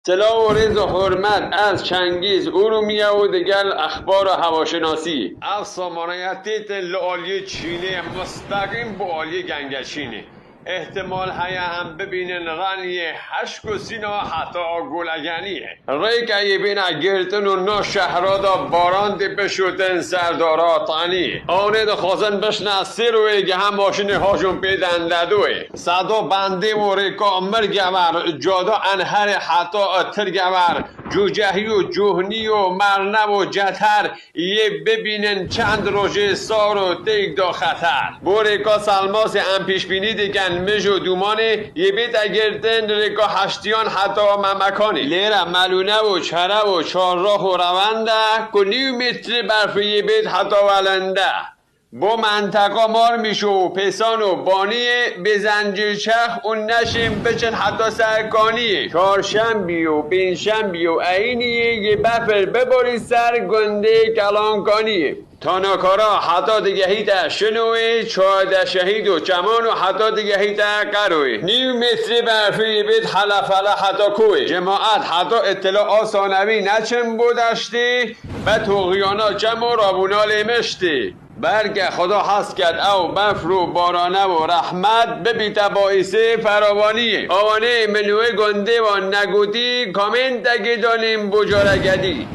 سلاح و رز و حرمت از چنگیز ارومیه و دیگر اخبار و هواشناسی از سامانیتیت لعالی چینی مستقیم با عالی گنگچینی احتمال هیا هم ببینن غنیه هشک و سینا حتی گلگنیه ریک ای بین گرتن و نا شهرادا باران دی بشوتن سردارا تانی آنه دا خوزن بشنه سیروی گه هم ماشین هاشون پیدن لدوی صدا بنده و ریکا مرگور جادا انهر حتی ترگور جوجهی و جوهنی و مرنب و جتر یه ببینن چند روژه سار و تیگ دا خطر بو ریکا سلماس ام پیش بینی دیگن مجو دومانه یه بیت اگرتن ریکا هشتیان حتی ممکانی لیره ملونه و چره و چهارراه و رونده که 9 متر برف یه بیت حتی ولنده با منطقه مار میشو و پیسان و بانیه به زنجیر چخ و نشیم بچن حتی سرکانیه چهارشنبی و پنجشنبی و اینیه یه بفر بباری سر گنده کلانکانیه تاناکارا حتی دیگه هیتا شنوی 14 شهید و چمان و حتی دیگه هیتا قروی 9 متر برفی بیت حلفله حتی کوی جماعت حتی اطلاع آسانوی نچن بودشتی و توغیانا چم و رابونا لیمشتی برگه خدا هست کرد او بفر و بارانه و رحمت ببیت باعث فراوانیه آوانه منوی گنده و نگوتی کامنت اگه دانیم بجارگدی